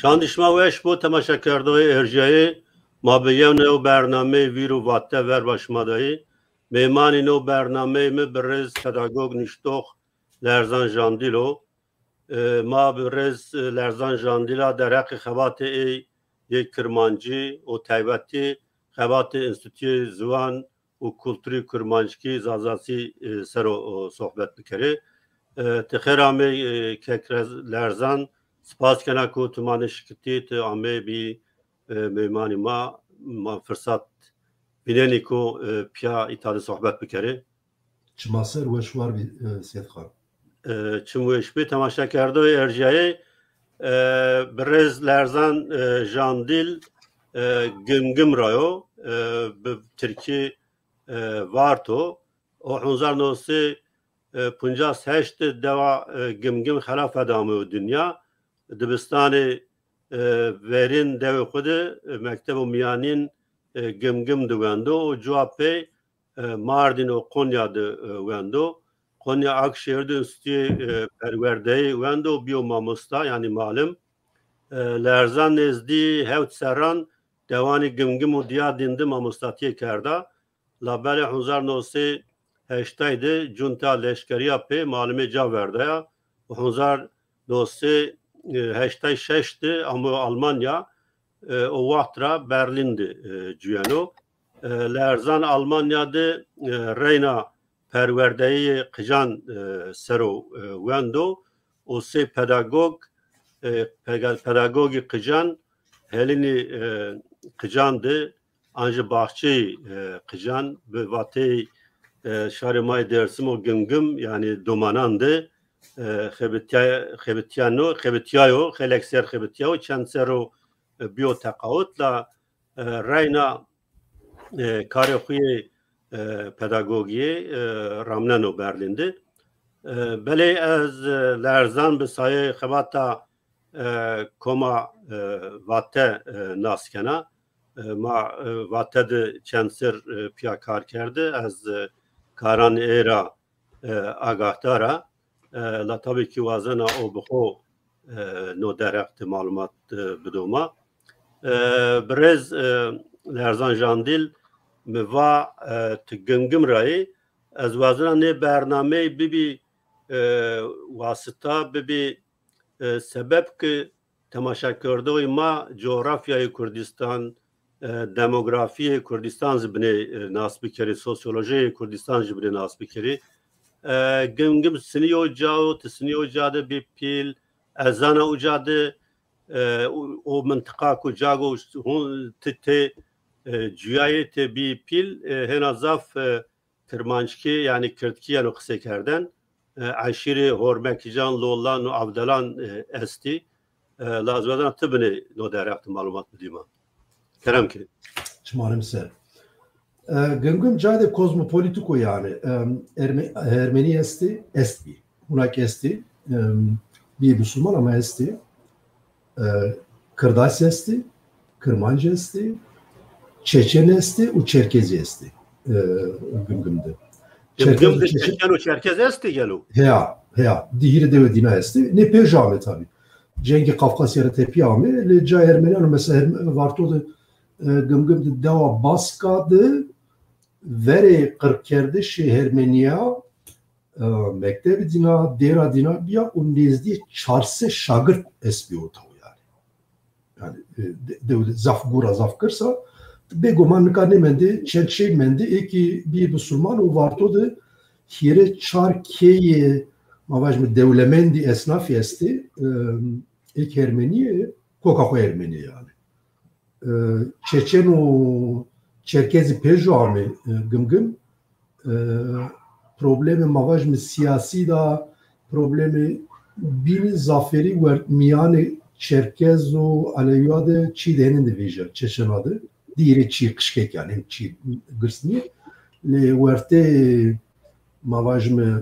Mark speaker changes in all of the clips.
Speaker 1: شاندشما وش بو تماشا کردوی ارجایی ما بیان نو برنامه ویرو واته ور باشمادایی میمانی نو برنامه می برز پداگوگ نشتوخ لرزان جاندیلو ما برز لرزان جاندیلا درق خوات ای یک کرمانجی و تایبتی خوات انستیتوی زوان و کلتوری کرمانجکی زازاسی سر و صحبت بکره تخیرامی که لرزان سپاس کنه که تو مانه شکتی تو آمه بی میمانی ما فرصت بیننی که پیا ایتاده صحبت بکره
Speaker 2: چما سر وشوار بی سید خان
Speaker 1: چموش بی تماشا کرده ارجایی برز لرزان جاندیل گمگم رایو به ترکی وارتو و 1958 دوا گمگم خلاف ادامه و دنیا دبستان ورین دو خود مکتب و میانین گمگم دوندو و جوابه ماردین و قونیا دوندو قونیا اکشهر دنستی پرورده وندو بیو ماموستا یعنی معلم لرزان نزدی هفت سران دوانی گمگم و دیا دینده ماموستاتیه کرده لابل 1908 جونتا لشکریا پی معلومه جا ورده و 1986 ama Almanya o vaktra Berlin'de cüyeno. Lerzan Almanya'da Reyna perverdeyi kıcan sero vendo o se pedagogi kıcan helini kıcandı anca bahçe kıcan ve vatey şarimay dersim o gümgüm yani domanandı خبتیایو خلکسر خبتیایو چند سرو بیو تقاوت لا راینا کار خوی پداگوگی رامنانو برلنده بله از لرزان به سایه خباتا کما واته ناسکنه ما واته ده چند سر پیا کار کرده از کاران ایرا آگاهداره لا tabii ki vazena o bxo no derekt malumat bidoma brez lerzan jandil meva tgengim rai az vazena ne bername bibi vasıta bibi sebep ki temaşa kurdu ma coğrafyayı Kürdistan demografiye Kürdistan zibne nasbikeri sosyoloji Kürdistan zibne nasbikeri güm siniyo cao tisniyo cade bir pil ezana ucade o mıntıka ku cago te cüyayete bir pil henazaf Kırmançki yani Kürtki yani kısekerden aşiri hormekican lollan avdalan esti lazvadan tıbını no deryaktı malumat müdima kerem ki
Speaker 2: çmarım ser Gümgüm cade kozmopolitiko yani Ermeni esti Hunak esti bir Müslüman ama esti Kırdas esti Kırmancı esti Çeçen esti u Çerkezi esti Gümgümde
Speaker 1: Gümgümde Çeçen u Çerkezi esti gelu
Speaker 2: Hea dihiri de dina esti ne pejame tabi Cengi Kafkasya'da tepi ame le ca Ermeniyan mesela varto da Gümgümde deva baskadı vere kırkerde şehirmeniya mektebi dina dera dina biya o nezdi çarse şagırt esbiyo tavu yani devlet zafgura zafkırsa begoman kanemendi çelçe mendi eki bir Müslüman o varto da hire çarkeye mavajme devlemendi esnaf esti ek Ermeniye kokaho Ermeniye yani Çeçen o Çerkezi pejame gümgüm problemi mavajme siyasi da problemi bini zaferi ve miyane Çerkez o aleyade çi denin de veja Çeçen adı diğeri çi kışkek yani çi gırsni le verte mavajme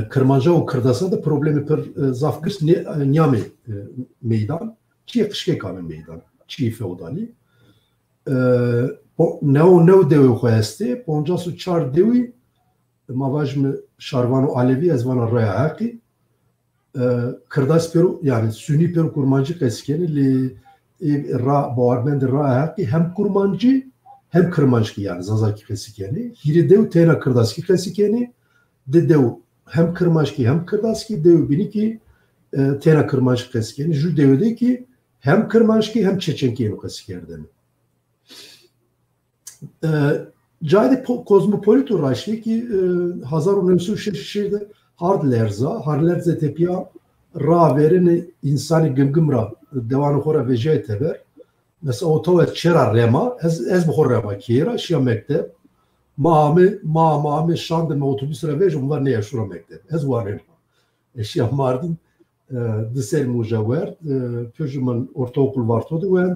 Speaker 2: Kırmanca o Kırdasa da problemi per zaf gırs niyame meydan çi kışkek ame meydan çi feodali neo devi xoeste ponja su çar devi mavajme şarvano alevi ez vana raya haqi Kırdas peru yani Sünni peru kurmancı keskeni li ra bağırmend ra haki hem kurmancı hem kırmancı yani zazaki kesikeni. Hiri dev tena kırdaski kesikeni de dev hem kırmancı hem kırdaski dev bini ki tena kırmancı kesikeni. Ju devde ki hem kırmancı hem Çeçenki kesikerdeni. Cahide kozmopolit uğraştı ki 1966'de Hardlerza tepiya ra verin insanı gımgımra devanı xora veje teber. Mesela otovet çera rema ez bxor rema kira şia mektep mami şandı me otobüsre vejum var ne yaşura mektep. Ez varım. Eşya Mardin disel mujaver pejman ortaokul vartodu ve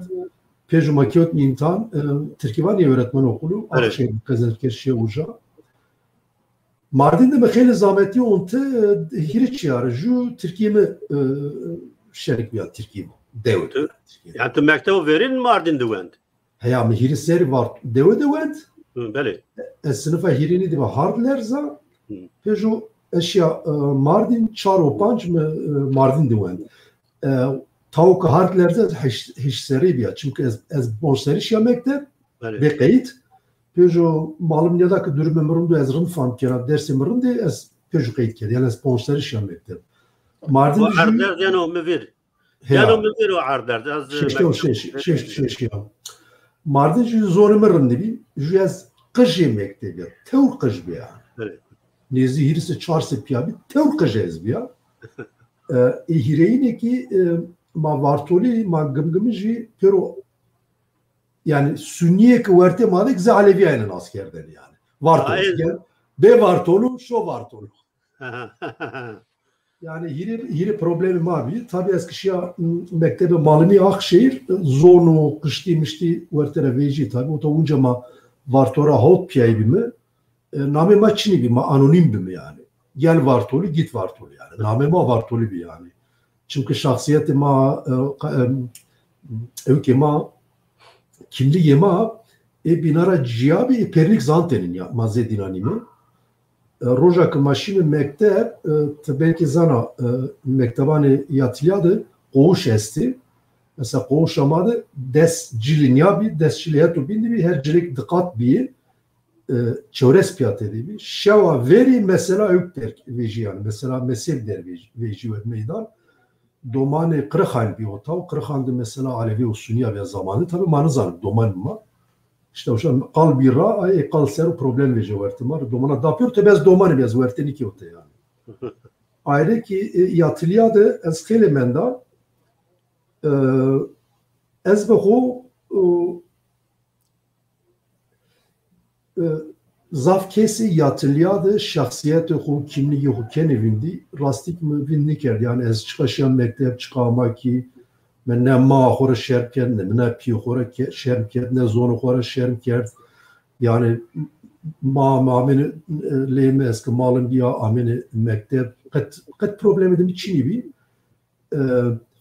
Speaker 2: pejma kiyot imtihan Türkivaniye öğretmen okulu Akşehir Kazankeşiye uca. Mardin'de mekhele zahmetli onte hiriç yarı ju Türkiye mi şerik bir Türkiye mi? Devlet.
Speaker 1: Yani tu mektep verin Mardin'de vend.
Speaker 2: Heya mi hiri seri var devlet vend.
Speaker 1: Beli.
Speaker 2: Sınıfa hirini de hardlerza. Pejo eşya Mardin çar o panç mı Mardin'de vend. Tavuk hardlerza hiç seri bir. Çünkü ez bonşeri şia mektep. Ve kayıt. Pejo malum ne da ki durum ömrümde ez rınfam kera dersim rındı ez pejo kayıt kedi. Yani ez bonşeri şia mektep. Mardin
Speaker 1: bu hardler yani o mevir. Yani o mevir o hardler.
Speaker 2: Mardin ju zonumu rındı bir. Ju ez kışı mektebi. Tevr kışı bir ya. Nezi hirisi çarsı piya bir. Tevr kışı ez bir ya. Hireyine ki ma vartoli ma gımgımıcı pero yani Sünniye ki verte madik ze Aleviye'nin askerden yani. Vartolu. Be vartolu, şo vartolu. Yani hiri problemi abi. Tabii Eskişehir mektebe malini Akşehir zonu kıştıymıştı vertere veji tabii. O da unca ma vartora hot piyayı mi? Name maçını bir ma anonim bir mi yani? Gel vartolu git vartolu yani. Name ma vartolu bir yani. Çünkü şahsiyeti ma evke ma kimli yema binara ciyabi perlik zantenin ya mazedin anime. Rojak maşini mektep belki zana mektebani yatılyadı koğuş esti. Mesela koğuş amadı des cilinyabi des ciliyatu bindi bir her cilik dikkat bir çevres piyat edibi. Şeva veri mesela ökter veji yani. Mesela mesel der veji ve meydan. Domane Kırıkhan bir otav. Kırıkhan'da mesela Alevi Usunniya ve zamanı tabi manızanı doman mı? İşte o zaman kalbi ra kal ser problem veje vertim var. Domana dapıyor te bez domanı bez vertin iki ote yani. Ayrı ki yatılyadı ez kelimenda ez beho zaf kesi yatılyadı şahsiyeti hu kimliği hu kenevindi rastik mi vinni kerdi yani ez çıkaşan mektep çıkama ki men ne ma xora şerken ne pi xora şerken ne zonu xora şerken yani ma beni leme eski malın bir ameni mektep kat problemi de içini bir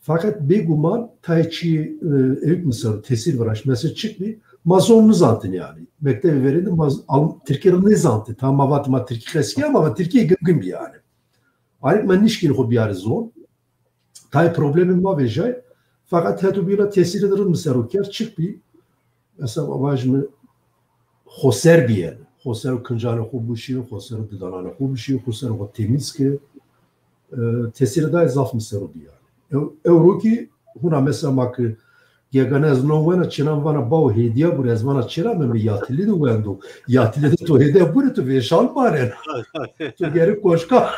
Speaker 2: fakat beguman tayçi evk misal tesir varaş mesela çık bir mazonlu zaten yani mektebi verildi Türkiye'nin ne zaten tam avatma Türkiye eski ama Türkiye gümgüm bir yani ayrıca ben nişkin ho bir yarı zon tay problemim var vecay fakat hetu bila tesir ederim mesela o ker çık bir mesela avajımı xoser bir yer xoser kıncanı xubuşi xoser didananı xubuşi xoser o temiz ki tesir eder zaf mesela bir yani Evroki huna mesela mak Geganez novena çınan vana bav hediye bu rezmana çıran mı yatili de uyandu. Yatili de to hediye bu tu veşal maren. Tu geri koşka.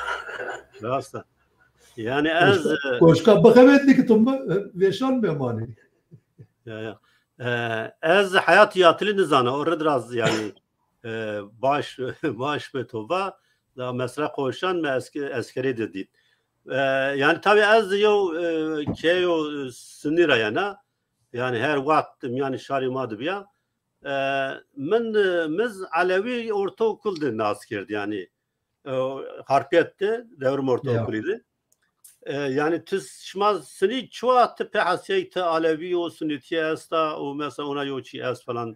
Speaker 1: Rasta. Yani ez
Speaker 2: koşka bakametli ki tumba veşal mı mani.
Speaker 1: Ya. Ez hayat yatili nizana orada biraz yani baş ve tova da mesela koşan mı askeri dedi. Yani tabii ez yo keyo sınıra yana yani her vakit yani şarimadı bir ya biz Alevi ortaokulda naskerdi yani Harpiyet'te devrim ortaokuluydu. Yani tışmaz seni çoğu tipe hasiyeti Alevi o sünnetiye esta o mesela ona yoçi es falan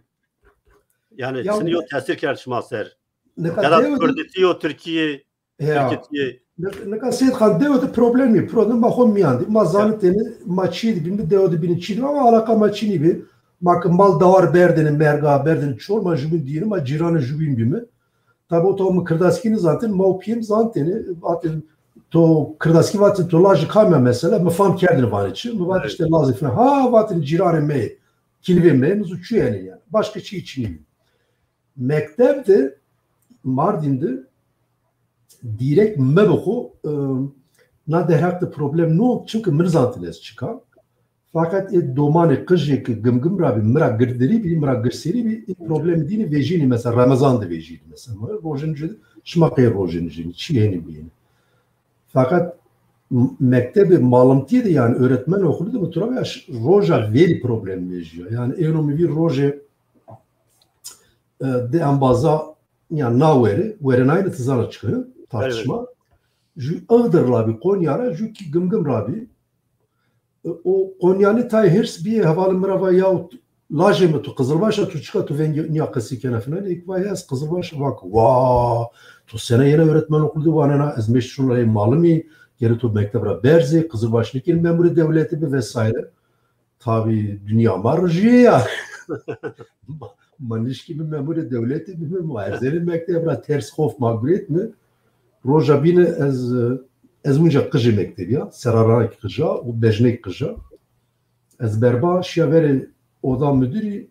Speaker 1: yani seni o tesir kerçmaz her ya da Kürdeti o Türkiye
Speaker 2: Neka Seyit Khan devde problemi. Problem bakon miyandi. Mazanı teni maçıydı. Binde devde binin çiğdi ama alaka maçını bir. Mak mal davar berdenin merga berdenin çorma jubin diyelim ama ciranı jubin bimi. Tabi o tohumu kırdaskini zaten maupiyem zanteni. Zaten to kırdaski vatin to lajı kamya mesela. Mefam kerdini van için. Müvat işte lazı falan. Ha vatin ciranı mey. Kilve mey. Uçuyor yani. Başka şey için. Mektepte Mardin'de direkt mebexu na derhakte problem no çünkü mirzantines çıkan fakat domane kıjı ki gımgım rabi mira girdiri bi mira girseri bi problem dini vejini mesela Ramazan da vejini mesela rojinci şmakay rojinci çiyeni bi fakat mektebi malımtıydı yani öğretmen okulu da mutlaka roja veri problem vejiyor yani ekonomi bir roje de ambaza yani naveri verenayla tızana çıkıyor tartışma. Jü Iğdır rabi Konya'ra jü ki gımgım rabi o Konyalı tay hırs bir havalı mırava yahut laje mi tu Kızılbaş'a tu çıka tu vengi niyakası kena falan ilk vay yaz Kızılbaş'a bak vaa tu sene yine öğretmen okuldu vanana ezmeş şunları malımı geri tu mektebra berzi Kızılbaş'lık il memuru devleti bir vesaire tabi dünya marjı ya maniş gibi memuru devleti bir muazzeli mektebra ters hof mağburiyet mi Roja bine ez munca kıjı mektebi ya serarana kıja u bejnek kıja ez berba şiyaveri oda müdürü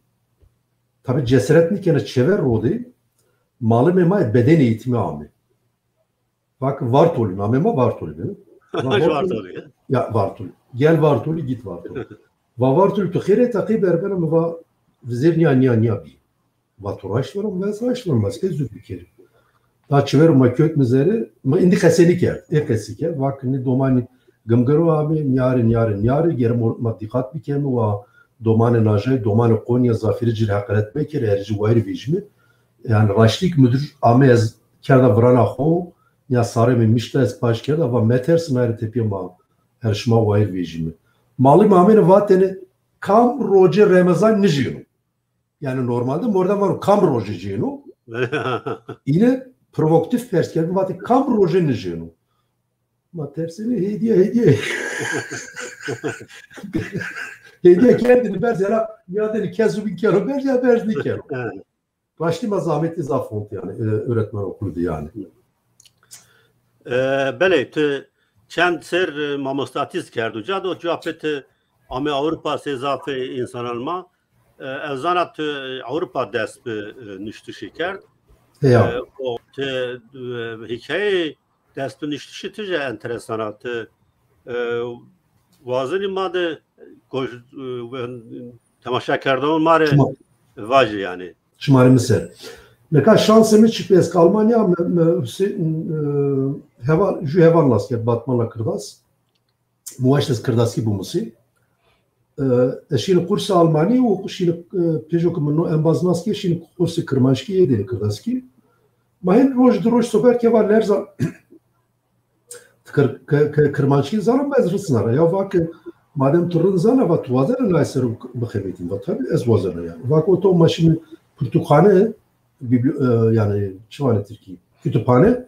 Speaker 2: tabi cesaretini kene çever rodi malı memay beden eğitimi ami bak Vartoli amema Vartoli ya Vartoli gel Vartoli git Vartoli va Vartoli tu khire taqi berbena va vizir niya bi va turaşlarım ve saçlarım mas ezü bikerim ta çever maköt mizeri ma indi khaseni ker ekesi ker vakni domani gımgırı abi yarın gerim madikat bikem ve domani najay domani Konya zafiri cil hakaret bekir erci vayri vijmi yani raşlik müdür amez kerda vrana xo ya sarı mişta ez paş kerda va meters mer tepima herşma vayri vijmi mali mamene vatene kam roje Ramazan nijino yani normalde morda var kam roje jino yine provokatif perspektif vatı kam roje nijino ma tersine hediye hediye kendini berzela yadeni kezu bin kero berja berzni kero başlıma zahmetli zafont yani öğretmen okuldu yani
Speaker 1: bele tu çend ser mamostatiz kerdu cado cevapet ama Avrupa sezafe insan alma ezanat Avrupa dest nüştü şeker o hikaye dest nüştü tüce enteresanat vazini madı temaşa kerdon mare vacı yani
Speaker 2: şımari misal neka şansımı çıkmaz Almanya hevan lasket batmala kırdas muaştes kırdaski bu musi şimdi kursu Almanya o şimdi pejok mno embaznaski şimdi kursu kırmanşki yedi kırdaski mahen roj sober ke var lerza kırmanşki zanım bezrısınlar ya vak madem turun zana va tuvazer layseru bxebetin va tabi ez vazer yani vak o to maşini Kütüphane yani çuvane Türkiye kütüphane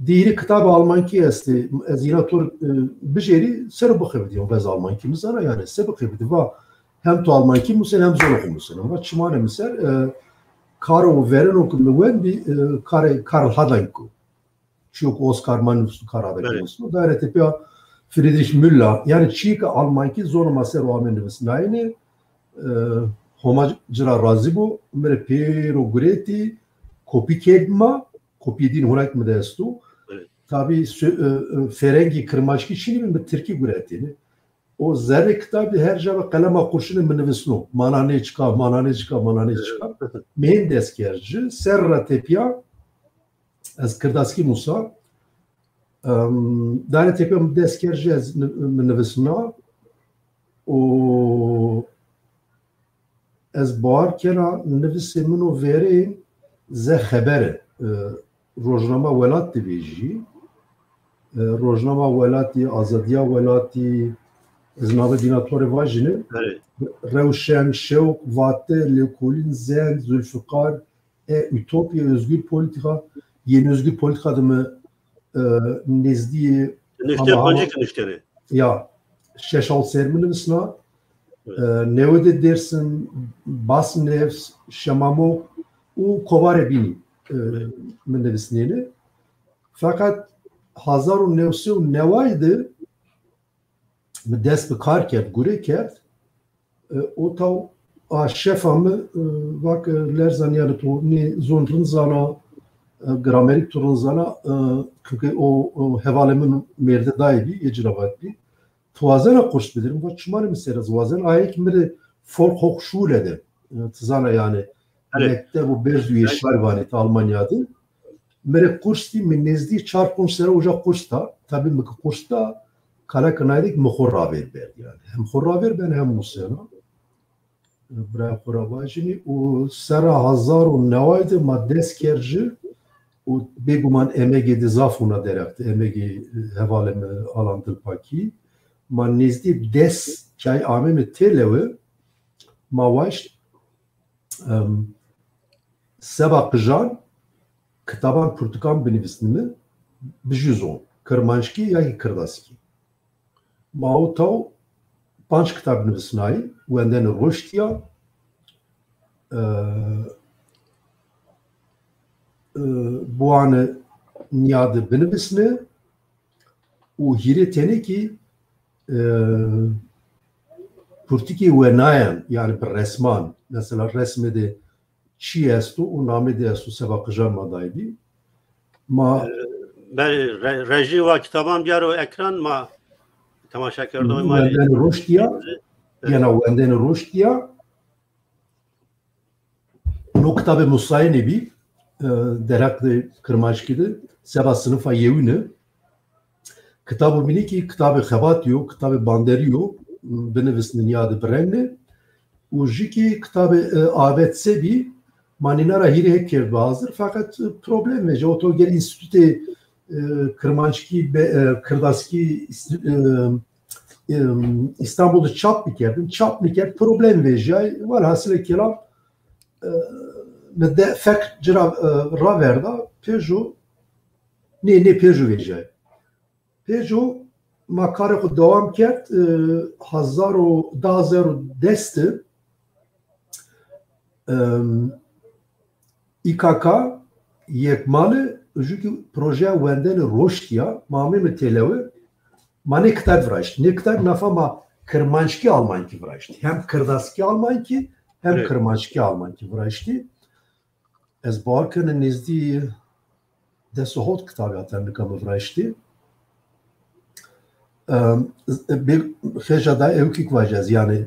Speaker 2: diğeri kitabı Almanki esti ezinator bijeri ser bakıbdı bez Almanki misana yani ser bakıbdı va hem to Almanki musen hem zor okumusun va çumane misal karo veren okumuwen bir Karl Hadanko çok Oscar Manus Karadaki da tepe Friedrich Müller yani çiğ Almanki zor maser o amendesin yani homacıra razı bu mere pero greti kopi kedma kopi din hunak mı destu tabi ferengi kırmaçki şimdi mi Türkiye gretini o zerre kitabı her java kalama kurşunu menevesno manane çıka men deskerci serra tepya az kırdaski Musa dane tepya deskerci az menevesno o ez bar kena nefsi mino veri ze xebere rojnama velat dibêjî rojnama velatî azadiya velatî ez navê dînatorê vajine rewşen şewk vate lêkolîn zen Zülfikar Ütopya özgür politika yeni özgür politika dimi نزدی
Speaker 1: Nişte pancık nişteri.
Speaker 2: ya şeşal sermini misna nevde dersin bas nefs şamamo u kovare bini min devisneni fakat hazaru nefsi u nevaydı dest bi kar kert gure kert o tav a şefamı bak lerzan yani to ne zonrun zana gramerik turun zana çünkü o hevalemin merde dahi icrabat bir Tuazena kurs bilirim. Bu çumanı mesela tuazen ayet mire folk hochschule tzana yani mekte bu berzüye şarvani Almanya'da mere kursti min nezdi çar konsere oja kursta tabii mi kursta kala kanaydık muhorra ver yani hem horra ver ben hem musena bra horabajini o sera hazar o nevaydı maddes kerji o beguman emegi dizafuna derekti emegi hevaleme alandır paki man nezdi des çay ameme televi mavaş seba kıjan kitaban Portugal benivistimi bijuzon kırmanşki ya kırdaski mautav panç kitap benivistnai venden roştiya bu anı niyadı benivistni u hire teneki Portiki ve nayan yani bir resman mesela resmede çi estu o namede estu seba kıjan madaydı ma
Speaker 1: Ben reji ve kitabam diğer o ekran ma tamaşa kerdo ma
Speaker 2: venden roştiya yana venden roştiya no kitabı musayene bi deraklı kırmaçkide seba sınıfa yevine kitabı biniki kitabı xebatio kitabı banderiyo benevistnin yadı brenne u jiki kitabı avetse bi maninara hire kerdi hazır fakat problem veje oto gel enstitüte kırmançki kırdaski İstanbul'da çap bir kerdim çap bir ker problem veje var hasile kelam medde fek cira raverda Peugeot ne Peugeot veje Peugeot makare ko devam kert 2010 İKK yekmalı çünkü proje venden roştiya mamim televi mane kitab vraşt ne kitab nafama kırmançki almanki vraşt hem kırdaski almanki hem kırmançki almanki vraşt ez barkın nezdi desohot kitabı atanlıkamı vraşt bir hecada evkik vacaz yani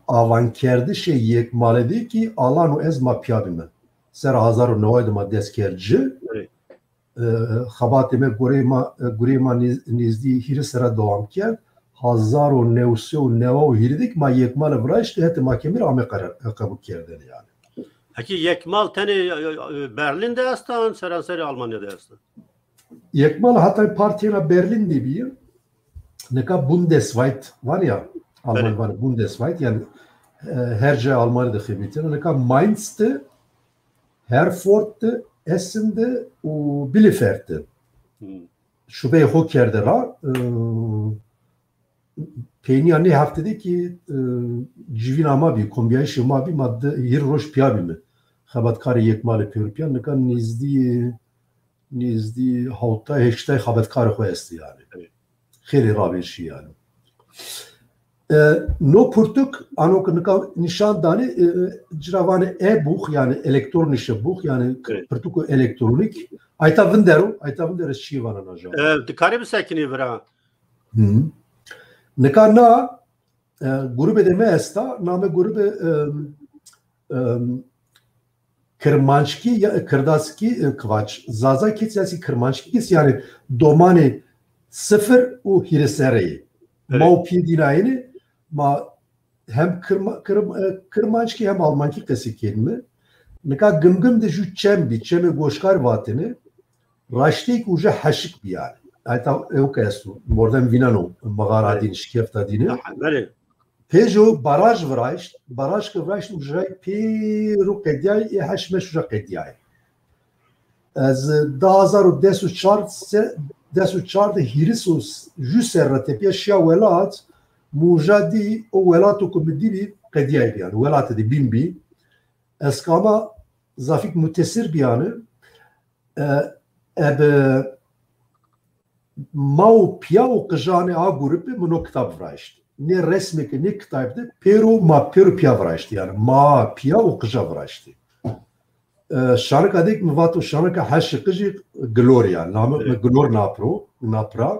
Speaker 2: avankerdi şey yekmaledi ki Allah'ın ez ma piyabime ser hazar nevaydı ma deskerci xabatime gurema nizdi hiri sera devam ker hazar o nevsi o neva o hiridik ma yekmal vraştı heti mahkemir ame kabul kerden yani.
Speaker 1: Peki yekmal tane Berlin'de astan seranseri Almanya'da astan.
Speaker 2: Yekmal hatta partiyana Berlin'de bir neka Bundesweit var ya Alman var Bundesweit yani her şey Almanya'da hizmetine neka Mainz'te Herford'te Essen'de o Bielefeld'te şube hoker'de ra peyni anne haftada ki civin ama bir kombiyay şema bir madde yer roş piyabi mi xabatkar yekmal pürpiyan neka nizdi havta heştay xabatkar xoyesti yani. خیلی رابطی yani. No Portuk anok nişan dani ciravane e-buch yani elektronische buch yani Portuk elektronik. Ayta vindero şivana naja.
Speaker 1: Dikari bir sekini vera.
Speaker 2: Nekana grubu deme esta name grubu Kırmançki ya Kırdaski kvaç. Zaza kitsesi Kırmançki yani domani sıfır o hiresereyi. Ma piyedinayını ma hem Kırmançki hem Almanki kası kelime. Nika gımgım de şu çeme goşkar vatını raştik uca haşık bir yani. Ayta evkesu. Mordan vinano mağaradin şikeftadini. Peugeot baraj vraşt. Baraj vraşt uca peru kediyay haşmeş uca kediyay. از 2014 هیرس و جو سر تپیا شیا ولات موجادی او ولاتو کو بدیبی قدیای بیان ولات دی بین بی اسکاما زافیک متسر بیانه اب ماو پیاو قجانه ا گروپ منو کتاب فراشت ne resmi ki ne kitaptı Peru piya vraştı yani ma piya o kıja vraştı. Şarkı adik mi vato şarkı haş kıjı gloria namı glor napra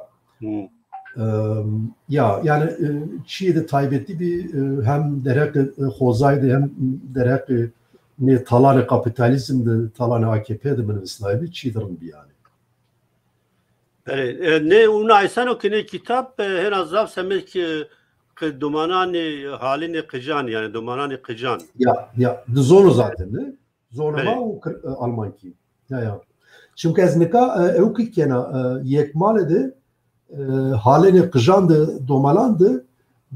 Speaker 2: ya yani çiğ de taybetti bir hem derek hozaydı hem derek ne talanı kapitalizmdi talanı AKP'di min islahi çiğdirin bir yani.
Speaker 1: Ne unaysan o ki ne kitap her azap semek ki dumanani halini kıcan yani dumanani kıcan.
Speaker 2: Ya zonu zaten ne? Zonu ma o Almanki. Ya. Çünkü ez nika evki kena yekmalede halini kıcandı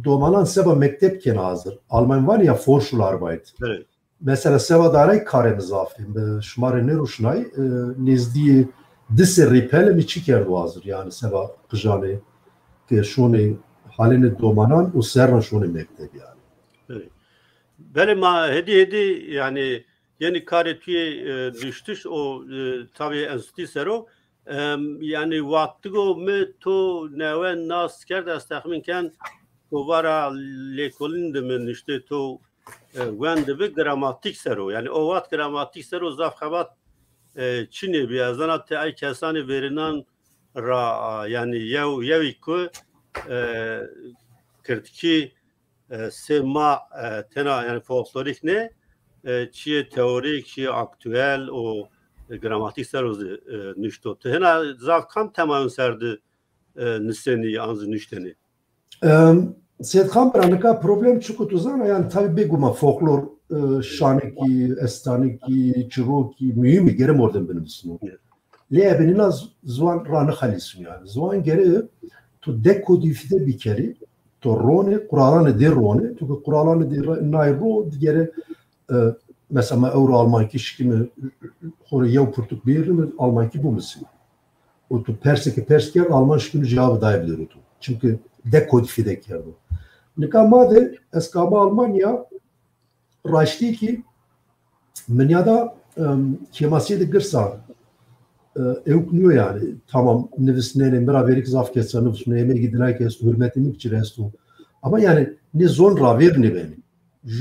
Speaker 2: domalan seba mektep kena hazır. Alman var ya Forschularbeit.
Speaker 1: Evet.
Speaker 2: Mesela seba daray karemiz afim. Şumarı ne ruşnay nizdi dise ripele mi çikerdu hazır yani seba kıcanı ki şunu halini domanan o serran şunu mektep yani.
Speaker 1: Evet. Benim hedi yani yeni karetiye düştüş o tabii enstitü sero yani vaktigo me to neven nas kerde astahminken o vara lekolinde men işte to wende bir gramatik sero yani o vat gramatik sero zaf khabat Çin'e bir azana te ay kesani verinan ra yani yeviku kırtki sema tena yani folklorik ne çiğ teorik çiğ aktüel o gramatik seroz nüşto hena zavkan tamamen serdi niseni anzı nüşteni
Speaker 2: Sedkham branika problem çukutuzana yani tabi beguma folklor şaniki estaniki çuroki mühim gerim oradan benim sunu le benina zuan ranı halisun yani zuan geri to dekodifide bir kere to rone kuralane de rone to kuralane de nayro geri mesela Euro Almanki şikimi hore yav Portuk birini Almanki bu musun? O to perski Alman şikimi cevabı dayabilir o to. Çünkü dekodifide kerdo. Nikamade eskaba Almanya raşti ki menyada kemasiyede gırsa evknuyor yani tamam nefisine beraberlik zaf kessa nefisine emeğe gidine kestu hürmetini içirestu ama yani ne zon raver ne beni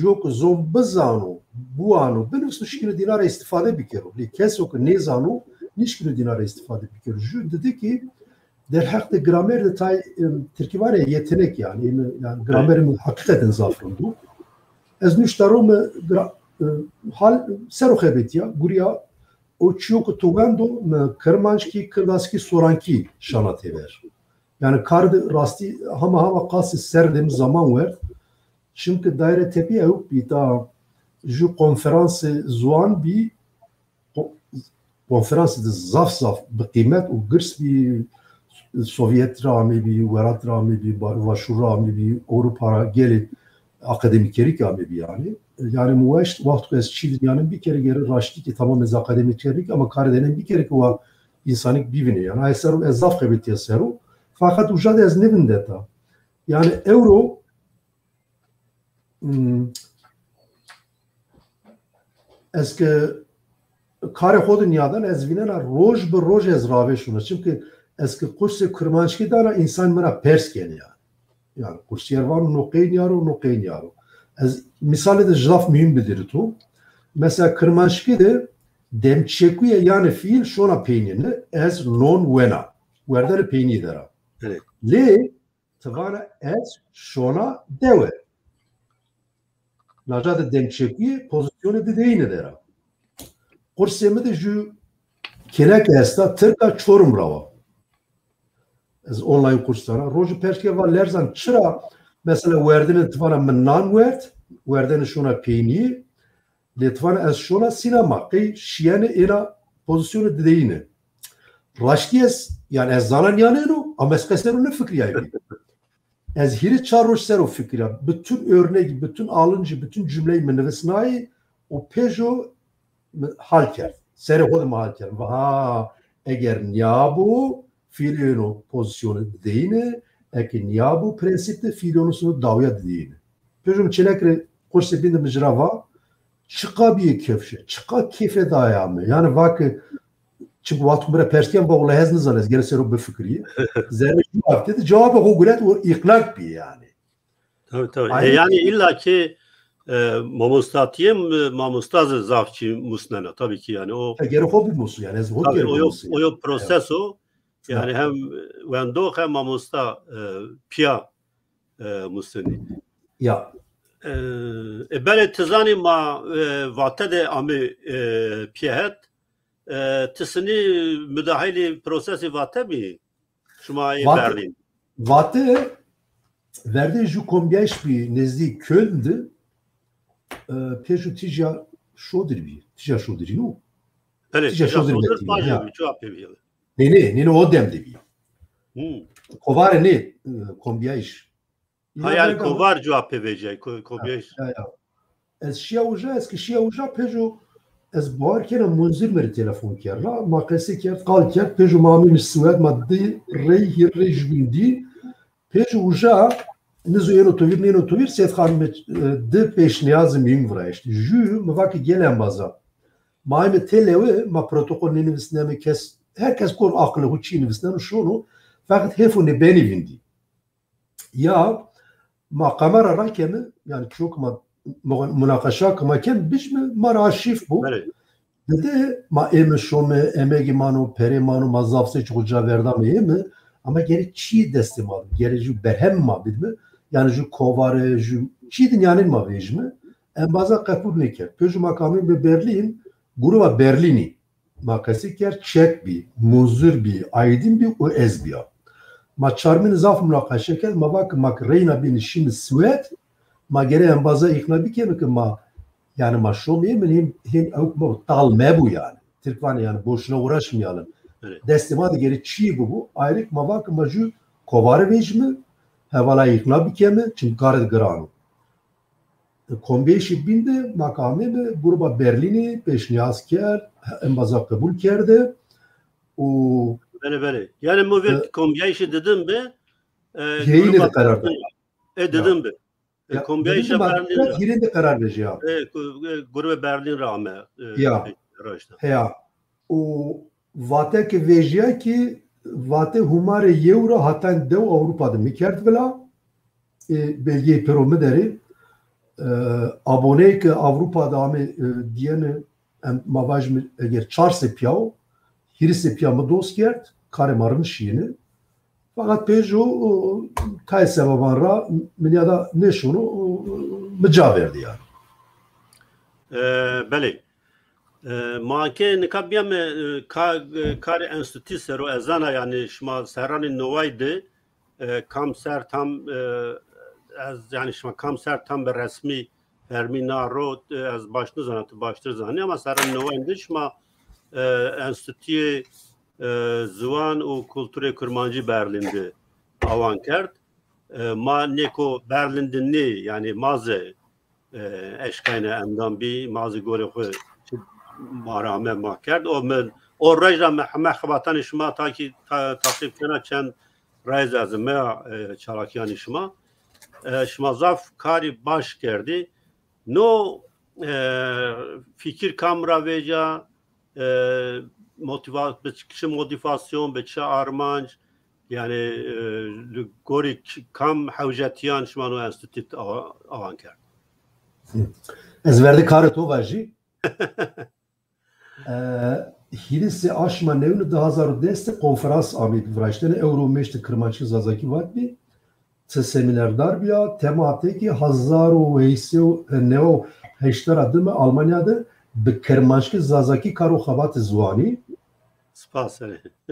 Speaker 2: yok zon bazano bu ano benim suçkine dinara istifade bir kere li keso ki ne zano nişkine dinara istifade bir kere ju dedi ki der hakta gramer detay Türkiye var ya yetenek yani gramerin hakikaten zafrındu ez nüştarum hal seroxebet ya guriya o çiyok tugando kırmançki kırdaski soranki şanate ver. Yani kardı rasti hama qasi serdem zaman ver. Çünkü daire tepiye yok bir ta ju konferansı zuan bir konferansı da zaf bir kıymet o gırs bir Sovyet rami bir verat rami bir vaşur rami bir Avrupa gelip akademikerik rami bir yani. Yani muvaş vakti ez çiğdir yani bir kere geri raşti ki tamam ez akademikerik ama karedenen bir kere ki o insanlık bivine yani ayseru ez zaf kebet yaseru fakat ujad ez nevinde ta yani euro eski kare xod dünyadan ez vinena roj bir roj ez rave şunu çünkü eski kursi kırmançki dara insan mera pers geliyor yani kursiyer var noqeyn yaro ez misali de jlaf mühim bilir tu mesela kırmançki de demçekuye yani fiil şona peynini ez non vena werdere peyni dara le tavana ez şona deve najade demçekuye pozisyonu de deyine dara kursiyemi de ju kelek esta tırka çorum rava ez online kurslara roju perşke var lerzan çıra mesela verdene tavana mennan verdene şona peyni letvana ez şona sinema ki şiyane era pozisyonu dediğine raştiyes yani ez zanan yaneno ama ez keseru ne fikri yani ez hiri çarroş seru fikri bütün örnek bütün alıncı bütün cümleyi menevesnai o pejo halker سر خود محل کرد و ها اگر نیابو فیلیونو پوزیسیون دینه اگر نیابو پرنسیپ ده فیلیونو سنو داویا دینه پیشم چلکر خوش سپیند مجروا چقا بیه کفشه چقا کیف دایامه yani vakı çünkü vakti bire perşken bağlı hez nizanez gene seru befkriye zerre şu hafta cevabı hugulet o iklak bir yani.
Speaker 1: Tabii. Yani illaki mamustatiye mamustazı zavçı musnena tabii ki yani o
Speaker 2: geri hobi musu yani ez
Speaker 1: tabii, o yok proses o yani hem vendo hem mamusta pia musneni
Speaker 2: ya
Speaker 1: böyle tizani ma vate de ami piyahet tisini müdahili prosesi vate mi şumayı Berlin
Speaker 2: vate verdiği ju kombiyaş bir nezdi Köln'di peşu tija şodir bir tija şodir no
Speaker 1: evet tija şodir majı cevap veriyor
Speaker 2: ne o demdi bir kovar ne kombiyaş
Speaker 1: hayal kovar cevap verecek kombiyaş
Speaker 2: ez şia uja peşu ez barken munzir mer telefon kerla makası kert qal kert peşu mamim suat maddi rey jbindi peşu uja نزوین اوتوبیر نین اوتوبیر سید خانم ده پیش نیازم این ورایشت جو مواقع گلم بازا مایم تلوه ما پروتokol نویسنامه کس herkes kor akıllı huçi nivsnamı şunu fakat hefuni beni vindi ya ma kamera rakemi yani çok ma münakaşa kamaken biş mi mar arşiv bu dedi ma emişome emegi manu peri manu mazafse çoğuca verdam mi ama geri çi destem aldım geri ju berhem ma bilme yani ju kovare ju çi dünyanın ma vejme en baza kapur neker pejü makamı be Berlin gruba Berlini makası ker çek bir muzur bir aydın bir o ezbiya ma çarmın zaf münakaşa kel ma bak mak reyna bin şimdi Suet ma geri en baza ikna bir kemi ki ma yani ma şomiye min hem avukma talme bu yani Türkvan yani boşuna uğraşmayalım destemadi geri çi bu ayrık ma bak ma ju kovare vejme hevala ikna bir kemi çünkü karet granu kombeşi binde makamı be gruba Berlin'i peşniyaz ker en baza kabul kerdi o
Speaker 1: böyle yani muvir kombeşi dedim be
Speaker 2: yine de karar verdi
Speaker 1: dedim be kombeşi Berlin
Speaker 2: yine de karar verdi ya
Speaker 1: gruba Berlin rağme
Speaker 2: ya o vate ki vejiya ki vate humare euro hatan dev Avrupa'da mikert vela belge perome deri abone ki Avrupa'da ame diyene mavaj mi eğer çarse piyav hirse piyamı dost kert kare marmış yine fakat pejo kay sebeban ra ya da ne şunu mıca verdi yani
Speaker 1: beli ماکه نکبیم کار انستیتوی سر و ازانا یعنی شما سران نوایده کام سر tam از yani شما کام سر tam به رسمی فرمینا رو از başını zanatı baştır zanı ama سران نوایده شما انستیتوی زوان و کلتور کرمانجی Berlin'de avan kert ma neko Berlin'de ne yani mazı eşkayne endam bir mazı gore marame ma کرد o rejda mehvatan şuma ta ki takip kena çend rejz az me çalakiyan şuma şuma zaf kari baş kerdi no fikir kamera veja motivasyon beçe armanc yani gorik kam havjetiyan şuma no enstitüt avan kerdi
Speaker 2: ez verdi karı to vaji Hirisi aşma nevni 2010 konferans amid vraştene Euromeşte Kırmançı Zazaki var bir seminerdar bir temateki hazaru heysiu neo heşter adı Almanya'da bir Kırmançı Zazaki karo xabat zuani
Speaker 1: spas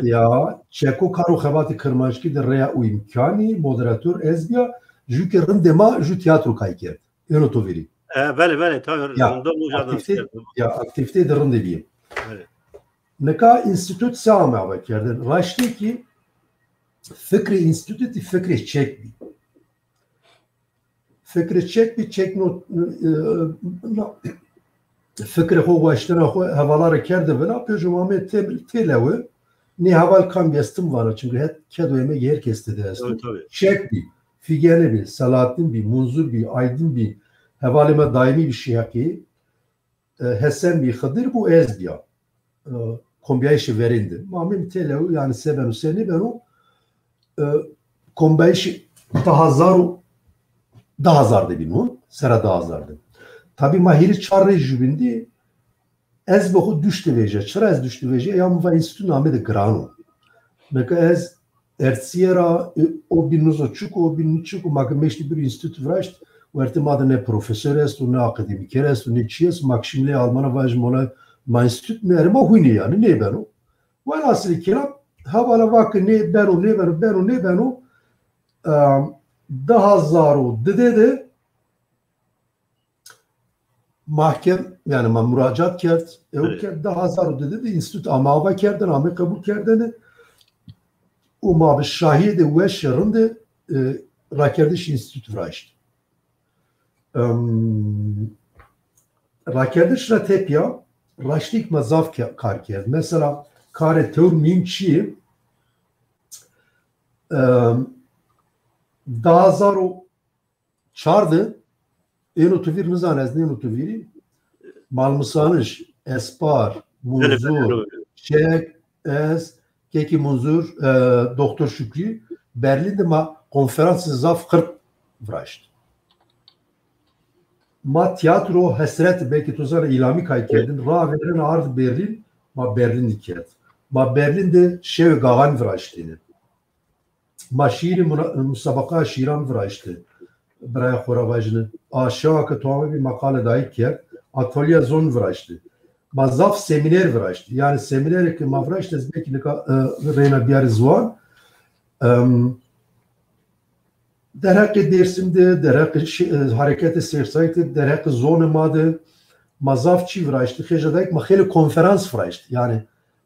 Speaker 2: ya çeko karo xabat Kırmançı de rea u imkani moderatör ezbiya jükerin dema jü tiyatro kayket enotoveri
Speaker 1: بله
Speaker 2: ya aktivite derin de diyeyim. Neka institut sağma bak yerden. Raştı ki fikri instituti fikri çek bir. Fikri çek bir çek not fikri xo baştana xo havaları kerde vela pejomame televi ne haval kam gestim var çünkü hep kedoyeme yer kesti de aslında. Şek bir, Figene bir, Salahattin bir, Munzur bir, Aydın bir, havalime daimi bir şey ki Hesen bir Hıdır bu ez bir kombiyayışı verindi. Mamim televi yani sebenu seni ben o kombiyayışı daha zardı bir nun, sera daha zardı. Tabi mahiri çarrı jübindi ez bohu düştü veje, çıra ez düştü veje ya mva institut name de grano. Neka ez ertsiyera o binuzo çuku, o binu çuku magameşti bir institut vraşt u ertimada ne profesör est, ne akademiker est, ne çiyes, makşimle Almana vajmona ma institut ne erma huyni yani ne beno. Velhasıl kelam havala vakı ne beno, ne beno, beno, ne beno daha zaru de mahkem yani ma müracaat kert daha zaru dedi institut amava kerden ame kabul kerdene o ma şahide ve şerinde rakerdiş institut vraşt rakerdiş ra tepya raştik mazaf kar kerd mesela kare tevr mimçi daha zaru çardı enotuvir nizanez ne enotuviri malmusanış espar munzur şek ez keki munzur doktor Şükrü Berlin'de ma konferansı zaf 40 vraşt ma tiyatro hesret belki tozara ilami kaykerdin ra veren ard Berlin ma Berlin diket ma Berlin'de şev gagan vraştini ma şiiri musabaka şiran vraştı برای خوراوجنه آشیا که تو هم bir makale dahi کرد atölye zon vraştı. Mazaf seminer vraştı. Yani seminer ki ma vraştı belki ne reyna bir zvan derhak dersimde derhak hareketi sersaytı derhak zonu madı mazaf çi vraştı. Xejadayk ma xeli konferans vraştı. Yani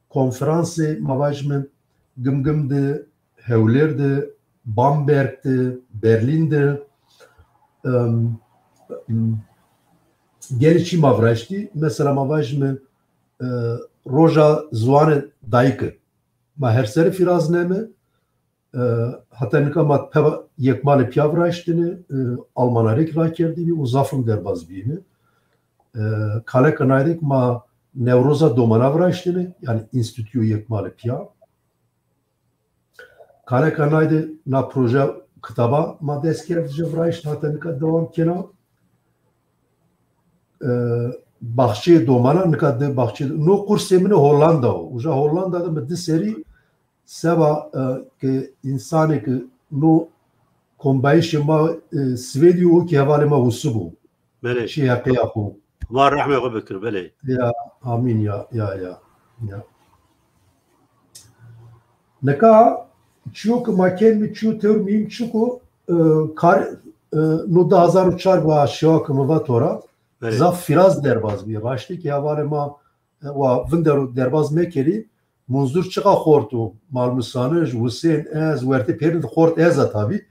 Speaker 2: konferansı mavajmen gımgımdı, hevlerdi, Bamberg'di, Berlin'di. Geliçi mavraşti. Mesela mavajme roja zuane dayıkı. Ma her seri firaz neme hatta nikamat peva yekmali piyavraştini Almanarik rakerdi bir uzafım derbaz biyini. Kale kanaydik ma nevroza domanavraştini yani institüyo yekmali piyav. Kale kanaydı na proje kitaba ma deskerdice vraşt hatta nikat devam kena bahçe domana nikat bahçe no kursemini Hollanda o. Uca Hollanda'da mı seri seba ki insanı ki no kombayışı ma Svediyo ki havale ma usubu.
Speaker 1: Bele.
Speaker 2: Şey yapıyor.
Speaker 1: Ma rahme bekir bele.
Speaker 2: Ya amin ya. Neka çiyo ki maken mi çiyo teormiyim çuko kar no da 1004 va aşağı ki mı tora zaf firaz derbaz bir başlı ki havale ma va vindero derbaz mekeli munzur çıka xortu malmusanı Hüseyin ez verte perin xort eza tabi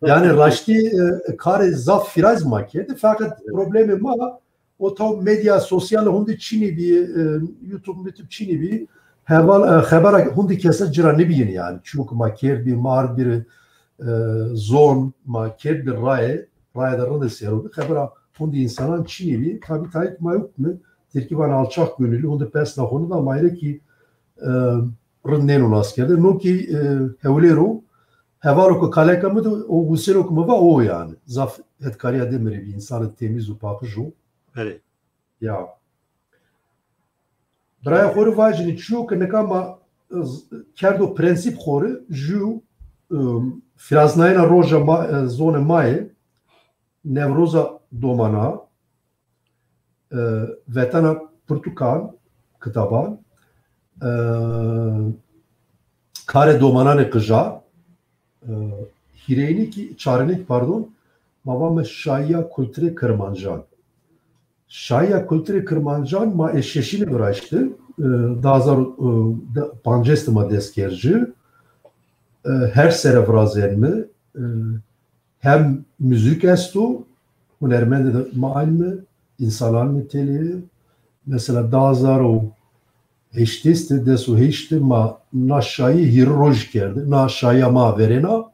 Speaker 2: yani raşti kar zaf firaz makedi fakat problemi ma o tam medya sosyal hundi Çin'i bir YouTube Çin'i bir haber hundi kese cira ne biyin yani çünkü maker bir mar bir zon maker bir rayda rende seru haber hundi insanın Çin'i bir tabi tayt mayuk mu terkiban alçak gönüllü hundi pesna honu da mayre ki renden o askerde no ki hevlero hevaro ko kaleka da o guselo mu va o yani zaf hetkariya demiri bir insanı temiz u pakıjo
Speaker 1: evet
Speaker 2: ya برای خور واجنی چیو که نکام کرد و پرنسیپ خوره جو فرازناینا روزا زون مای نوروزا دومانا وطنا پرتوکال کتابان کار دومانان قجا هیرینی کی چارنیک pardon babam Şaya Kültürü Kırmancan Şaya Kültürü Kırmancan ma eşeşini bıraktı. Daha zor pancestima deskerci. Her sere vrazelmi hem müzik estu Hunermend de aynı mı? İnsanlar niteliği. Mesela dazaro eştesti desu heşti ma naşayı hirroj kerdi. Naşaya ma verena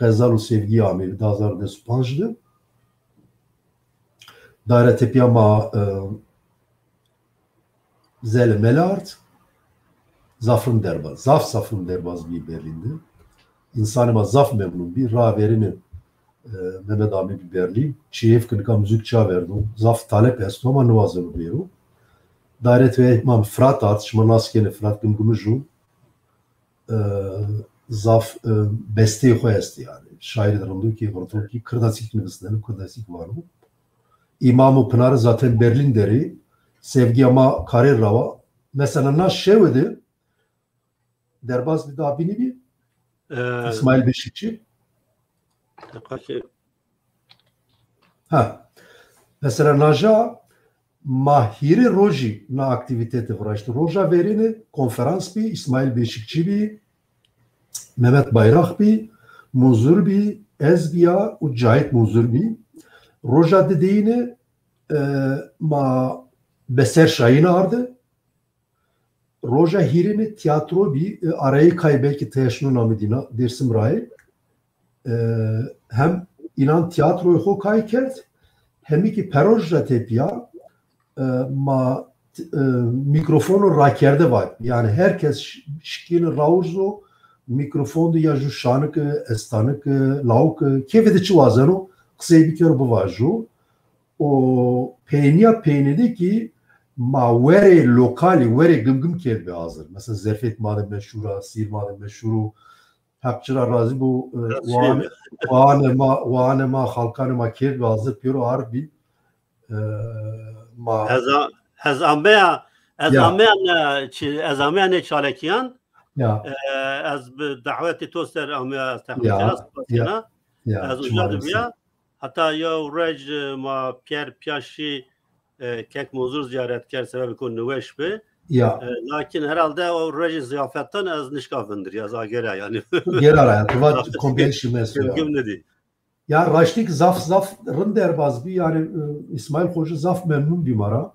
Speaker 2: Gezalu sevgi amiri dazaro desu panjdı. Daire tepya ma zel melart zafrın derbaz. Zafrın derbaz bir Berlin'de. İnsanıma zaf memnun bir raverini Mehmet Ami bir Berlin. Çiğef kınıka müzik çağ verdi. Zaf talep estu ama nuvazını veru. Daire ve mam frat atışma naskeni frat gımgımıcı zaf besteyi koyesti yani. Şairlerim diyor ki ortalık ki kırdasik nüveslerim kırdasik var mı? İmam-ı Pınar'ı zaten Berlin deri. Sevgi ama karir rava. Mesela naş şevdi derbaz bir daha bini bir İsmail Beşikçi. Ha. Mesela naja mahiri roji na aktivitete vraştı. Roja verini konferans bir İsmail Beşikçi bir Mehmet Bayrak bir Muzur bir Ezbiya u Cahit Muzur bir Roja dediğini ma Beser Şahin ardı. Roja hirini tiyatro bir arayı kaybelki teşnun amidina dersim ray hem inan tiyatroyu ho kaykert hem ki perojja tepya ma mikrofonu rakerde var. Yani herkes şikini raurzo mikrofonu ya ju şanık estanık lauk kevede çuvazano kısayı bir kere bu vaju o peynide ki ma vere lokali vere gımgım kelbe hazır. Mesela Zerfet madem meşhura, Sir madem meşhuru Hakçılar razı bu vane ma halkanı ma kelbe hazır piro harbi ma
Speaker 1: Ez amea ne çalekiyan ez bi daveti to ser amea tahmiyana ez ujar biya hatta ya rej ma Pierre Piaşi kek muzur ziyaretkar sebep kon nüveş be lakin herhalde o rej ziyafetten ez nişkavendir ya zagera yani
Speaker 2: gera ya tuvat kompenşi mesela
Speaker 1: gümnedi
Speaker 2: ya raştik zaf rınderbaz bir yani İsmail Hoca zaf memnun bir mara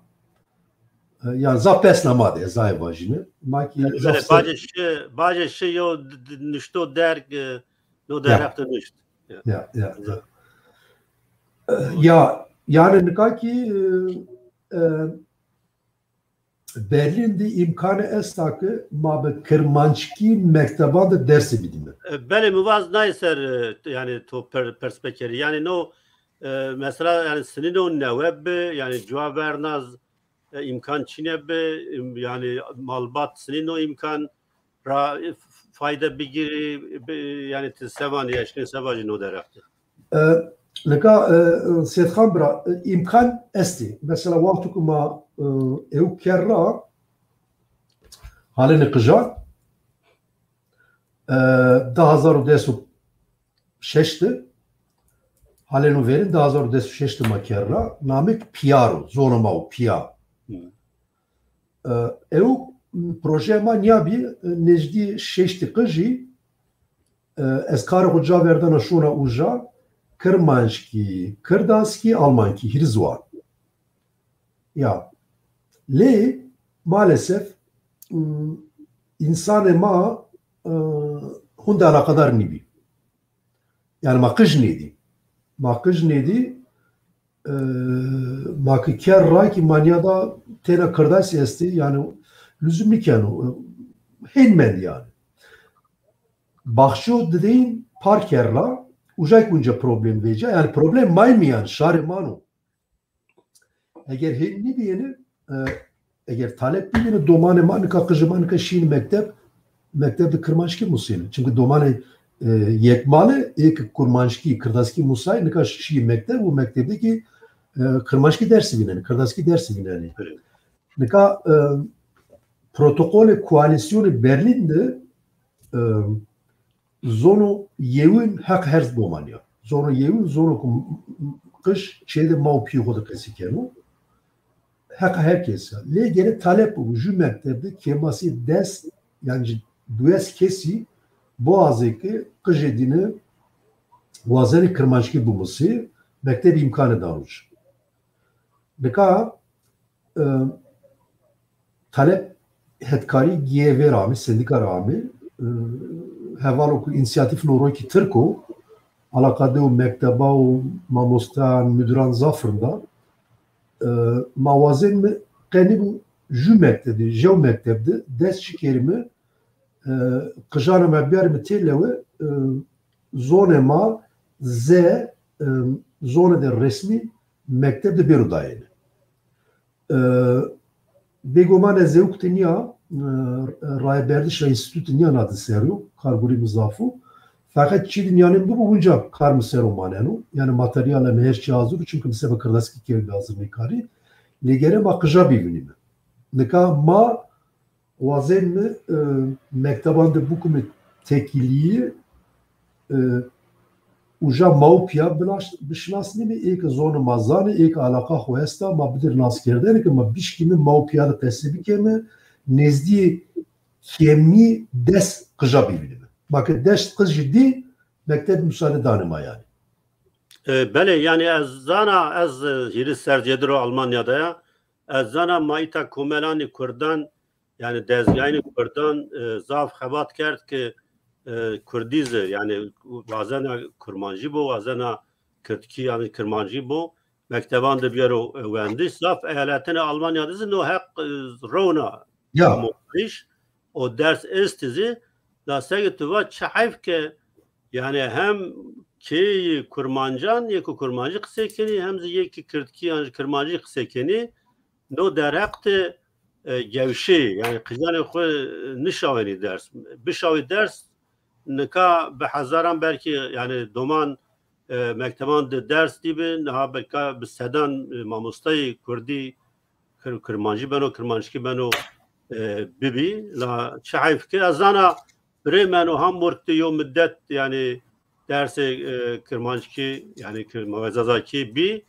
Speaker 2: yani zaf besnamade zay vajini maki
Speaker 1: baje şey yo nişto der no derafte nişt
Speaker 2: ya yani nikaki Berlin'de imkanı estakı mabe Kırmançki mektebada dersi bidimi.
Speaker 1: Bele muvaz nayser yani to perspektifi yani no mesela yani senin o neveb yani cevap vernaz imkan çine be yani malbat senin o imkan ra fayda bigiri yani sevan yaşlı sevacın o derafte.
Speaker 2: Leka Seyithan bra imkan esti. Mesela vakti kuma ev kerra halini kıja 2016 halini verin 2016 ma kerra namik piyaro zonama o piya. Ev proje ma niyabi nejdi şeşti kıji eskar hoca verdan şuna uja Kırmançki, Kırdanski, Almanki, Hirzvar. Ya, le maalesef insan ma hunda alakadar nibi. Yani makıj nedi. Makıj nedi makı kerra ki manyada tena kırdas esti yani lüzumli kenu henmen yani. Bakşo dediğin parkerla Ujak bunca problem veca yani problem maymayan şari manu. Eğer henni bir yeni eğer talep bir yeni domane manika kıcımanika şiin mektepte kırmançki musayın. Çünkü domane yekmalı ek kurmançki kırdaski musay nika şiin mektep bu mektepteki kırmançki dersi bineni kırdaski dersi bineni. Nika protokole koalisyonu Berlin'de zonu yevin hak herz bomanya. Zonu yevin zonu kış şeyde maupi hoda kesikenu. Hak herkes. Le gene talep bu mektepte kemasi des yani dues kesi boğazeki kış edini boğazını kırmançki bulması mektep imkanı daruş. Beka talep hetkari giye ve rami, sendika rami heval inisiyatif noroki Türko alakade o mekteba o mamostan müdüran zafırında mavazen mi kendi bu jü mektebdi, jev mektebdi dest şikerimi kıjana mebiyar mi tellevi zonema z zonede resmi mektebde beru dayeli. Begomane zevk teniya rayberdiş enstitü niyan adı seru karguri muzafu fakat çi dünyanın bu bunca kar mı seru manenu yani materyallerin her şey hazır çünkü mesela kırlaski kevli hazır mikari ligere bakıca bir günü nika ma vazen mi mektebanda bu kumet tekiliği uja maupya bişnasni mi ek zonu mazani ek alaka hoesta ma bilir nas kerden ki ma bişkimi maupya da tesbik mi nezdi kemi des kıja bilir. Bakın des kız ciddi mektep müsaade danıma yani.
Speaker 1: Bele yani ez zana ez hiri sercedro Almanya'da ya ez zana maita kumelani Kurdan yani dezgahini Kurdan zaf xebat kert ki Kurdize yani bazen Kurmancı bu bazen Kürtki yani Kurmancı bu mekteban da bir öğrendi zaf eyaletine Almanya'da zin o hak rona
Speaker 2: ya
Speaker 1: o ders istizi da segituva çahif ki yani hem ki Kurmancan yeki Kurmancı kısekeni hem de yeki Kürtki yani Kurmancı kısekeni no derekte gevşi yani kızanı xo nişaveni ders bişavi ders nika be hazaran belki yani doman mekteban de ders gibi ha belki sedan mamustay Kurdi Kurmancı beno Kurmancı beno bibi la şahif ki azana Bremen o Hamburg'da yo müddet yani derse Kurmancı yani Kurmazazaki bi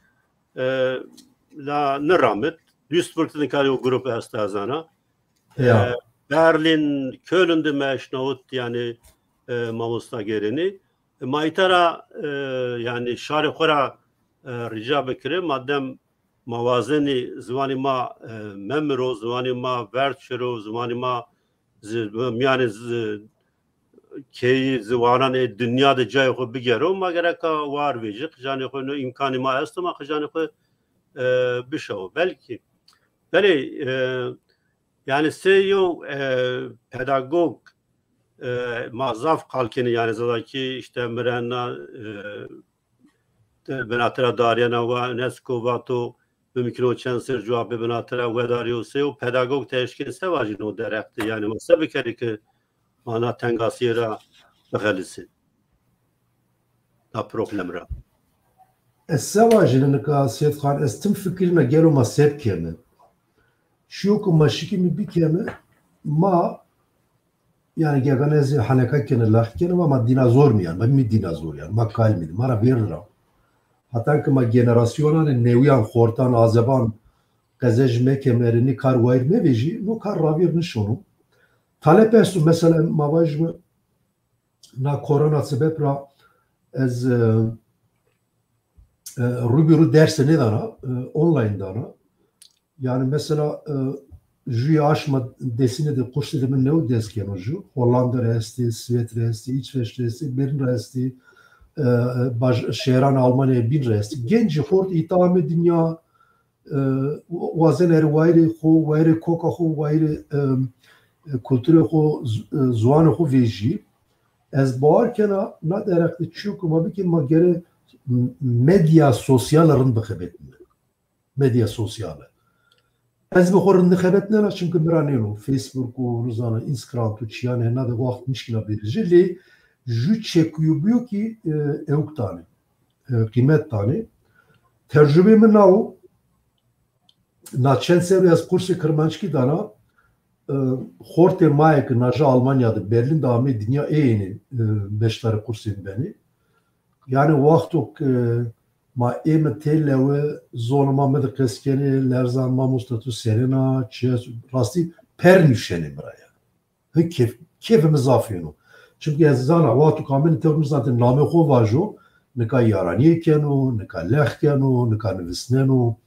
Speaker 1: la neramet Duisburg'da kalıyor grup astazana. Berlin, Köln'de meşnavut yani mamusta gerini. Maytara yani şarikora rica bekire madem mavazeni zvani ma memro zvani ma vertşero zvani ma yani ki zvanan dünyada cayho bigero ma gereka var vecik yani konu imkanı ma astma yani bir şey belki Beli yani seyo pedagog mazaf kalkini yani zadaki işte Mirena benatera dariyana ve UNESCO vato mümkün o çensir cevabı benatera ve dariyo seyo pedagog teşkil sevacı no derekti yani mesela bir kere ki mana tengasiyera bakhalisi da problemra.
Speaker 2: Sevacının kasiyet khan estim fikrine geloma sepkemi Şiyok maşiki mi bir keme ma yani geganezi haneka kene lahkene ama dinozor mu yani ben mi dinozor yani ma kalmedi mara veririm hatta ki ma generasyonların neviyan hortan azaban gazejme kemerini kar vayr me veji no kar ravir nişonu talep estu mesela mavaj mı na korona sebepra ez rubiru dersine dana online dana yani mesela jüye aşma desine de kuş dediğimin ne o desken o jü Hollanda resti, Svet resti, İsveç resti, Berlin resti, şehran Almanya bin resti. Genci hort itame dünya vazen ervayri ho, vayri koka ho, vayri kültüre ho, zuanı ho veji. Ez bağırken na derekli çünkü bir ki ma gere medya sosyalların bakıbetme. Medya sosyal. Ez bixorin nixebetne çünkü miranelo Facebook o rozana Instagram tu çiyane hena de vaqt müşkila birici li jü çeküyor ki evk tane kıymet tane tecrübe mi nao na çen seviye az kursu Kurmançki dana horte mayek naja Almanya'da Berlin dami dünya eyni beşleri kursun beni yani vaktok ma em telle zonuma med keskeni lerzan mamustatu serena çes rasti pernüşeni buraya. Keyfimiz afiyonu. Çünkü zana vatu kamen tevmuz zaten name ho vajo nika yaraniye kenu, nika leh kenu, nika nivîsnenu.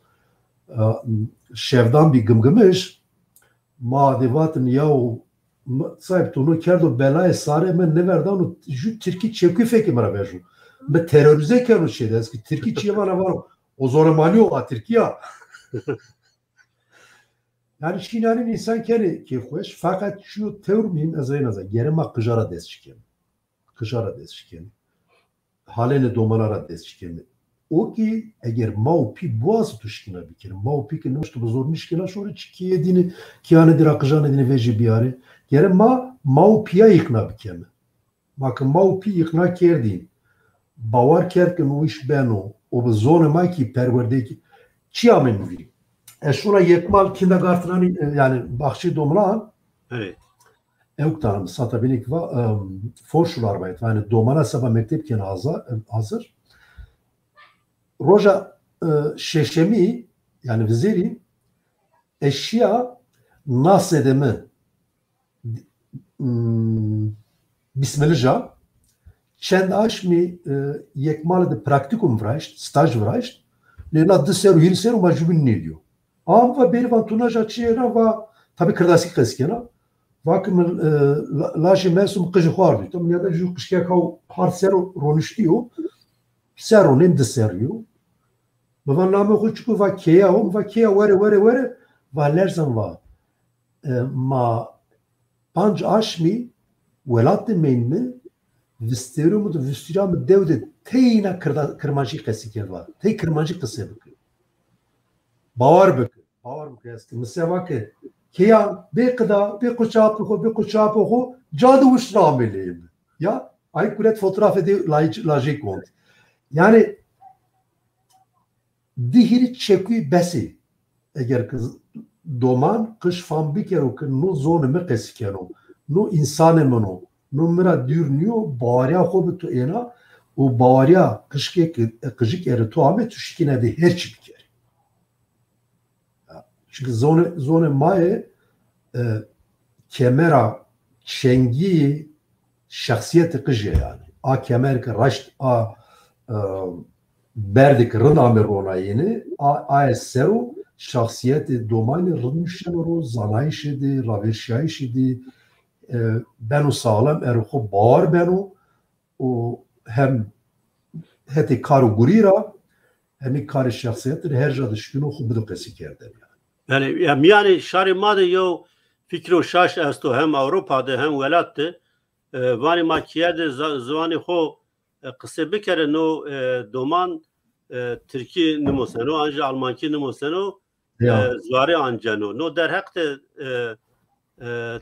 Speaker 2: Şevdan bir gımgımış, ma devatın yahu sahip tonu kerdo belaya sare men ne verdi onu ju Türkiye çevki feki mara verju. Me terörize kenu şeyde eski Türkiye çevana var o zora mani o Türkiye. Yani Şinan'ın insan kendi ki hoş fakat şu teormim azaynaza gerema kıjara desçiken. Kıjara desçiken. Halene domanara desçiken. O ki eğer maupi boğaz tuşkina bir kere maupi ki noştu bu zor mişkina şöyle çikiye dini kiyane dir akıjane dini veji biyare gere maupiya ikna bir kere bakın maupi ikna kerdin bavar kerken o iş beno o bu zone ma ki perverde ki çiyamen mi şuna yekmal kindergarten yani bahçe domlan
Speaker 1: evet
Speaker 2: evktanım satabinik va forşularbeit yani domana sabah mektepken hazır Roja şeşemi yani viziri eşya nasedemi bismillah çend aşmi yekmal de praktikum vraşt staj vraşt lena deseru hilseru majbun ne diyor ama bir vantunaja çera va tabi kırdasi keskena vakın laje mesum kıcı xardı tam ya da ju kışka kav har seru ronuştiyo seru nem deseru Bavan namı kuçku va keya were va lerzan va ma panj aşmi velatı menmi visterumu da vistiramı devde teyna kırmancı kesiker va tey kırmancı kesiker bavar bek eski mesela ki keya bir kuçapı cadı uçrameliyim ya ay kulet fotoğraf edi lajik kont yani dihiri çekû besi eğer kız doman kış fan bir kere ki no zone me kesikeno no insane meno no mera dürnüyor bağırya hobi tu ena o bağırya kışke kıjık eri tu ame tuşkine de her çi bir kere çünkü zone maye kemera çengi şahsiyeti kıjı yani a kemer ki raşt a berdik rın amirona yeni a seru şahsiyeti domaylı rınmışşenoro zanayişidi ravişyayişidi benu sağlam erxo bağır benu o hem heti karu gurira hem karı şahsiyettir her jadışkını xubidu qesi kerden
Speaker 1: yani şari madı yo fikro şaş esto hem Avrupa'da hem velattı vani makiyede zvanı ho kısa bir kere no doman Türkiye nimoseno anja Almanki nimoseno zvari anjano no der hakte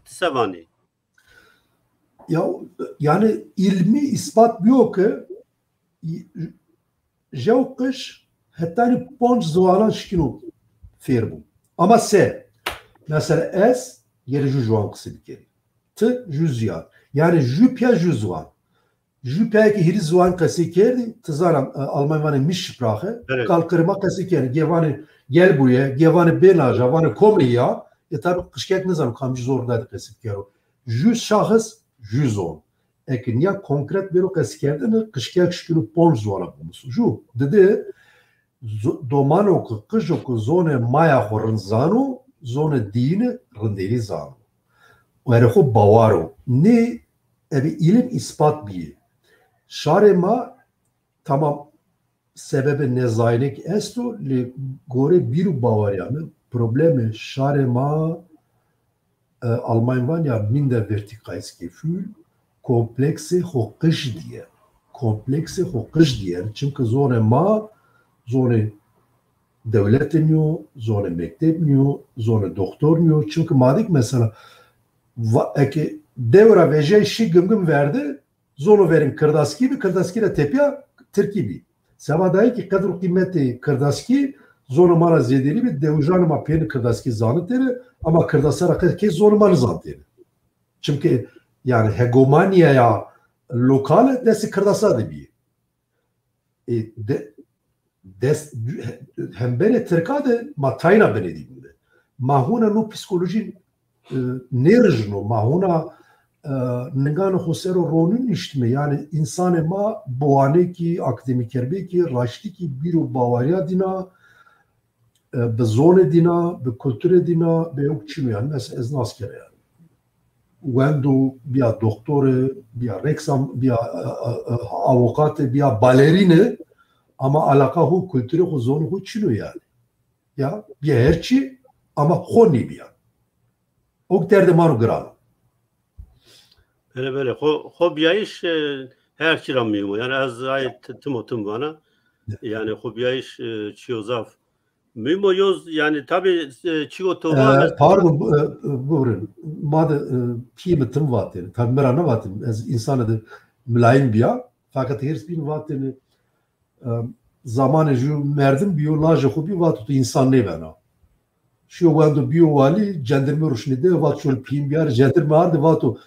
Speaker 1: tsevani
Speaker 2: ya yani ilmi ispat yok ki jevkış hatta ni ponç zvaran şkinu firmu ama mesela es yeri jujuan kısa bir kere t juzya yani jupya juzvan Jüpek hirizvan kasikeri tızaram Almanya'nın mişprache kalkırma kasikeri gevani gel buraya gevani benaja vani komriya tabi kışkek ne zaman kamcı zorundaydı kasikeri yüz şahıs 110 ekin ya konkret bir o kasikerde ne kışkek şükürü ponç zora bulmuş ju dedi domano kıjoko zone maya hornzano zone dini rındeli zano o erho bavaro ne evi ilim ispat bir Şarema tamam sebebi nezaynek esto li gore biru Bavaria'nın problemi şarema Almanya minder vertikais Gefühl kompleksi hokiş diye kompleksi hokiş diye çünkü zone devletiniyor zone mektebiniyor zone doktorniyor çünkü madik mesela devra veje şi gımgım verdi Zonu verin Kırdaski bir Kırdaski de tepya Türkiye. Sevadayı ki kadro kıymeti Kırdaski zonu mara zedeli bir devjanı ma peni Kırdaski zanıteri ama Kırdasara herkes zonu mara zanıteri. Çünkü yani hegemonyaya lokal desi Kırdasa da bir. Hem beni Türkade matayna beni diyeyim. Mahuna no psikoloji nerjno mahuna ngan xosero ronun iştme yani insan ma boğane ki akademiker be ki raşti ki biro bavariya dina be zone dina be kültüre dina be yok çimi yani mesela ez naskere yani wendo bia doktore bia reksam bia avukate bia balerine ama alaka hu kültüre hu zone hu çino yani ya bir herçi ama honi bia ok derde manu grano
Speaker 1: böyle hobiyayiş her kiramıyor yani az ayet timotum bana yani hobiyayiş çiyozaf mimo yoz yani tabi çiyotova
Speaker 2: pardon buyurun madde kıymetim var yani tabi merana var az insana da mülayim biya fakat her bir var yani zamanı ju merdim biyoloji hobi var tutu insan ne bana şu wando biyo vali jandarma ruşnide var şu pim biyar jandarma ardı var tu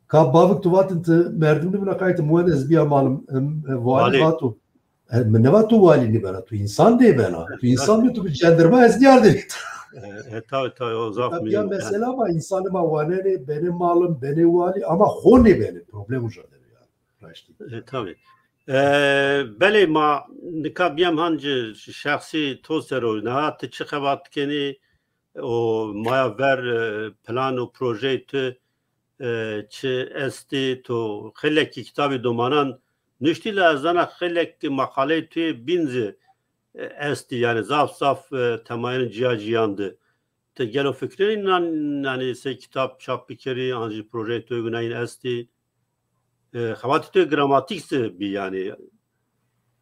Speaker 2: ka bavuk tu vatin te merdim ne kayıt muenez biya malum vali var tu ne var tu vali ne bana tu insan de bana tu insan ne tu jandarma ez diyardı
Speaker 1: tabii o zaf
Speaker 2: ya mesela ama insanı ma vanene benim malım beni vali ama hone benim problem ucadır ya
Speaker 1: tabii بله ما نکابیم هنج شخصی توسرو نه ات چه خبات کنی و مایا ور پلان و پروژه تو چه استی تو خیلی کتابی دومانان نشتی لازانه خیلی مقاله توی بینزی استی yani zaf tamamen cihaciyandı. Te gelo fikrin yani se kitap çap bikeri anji proje to günayin esti xavatı gramatikse bir yani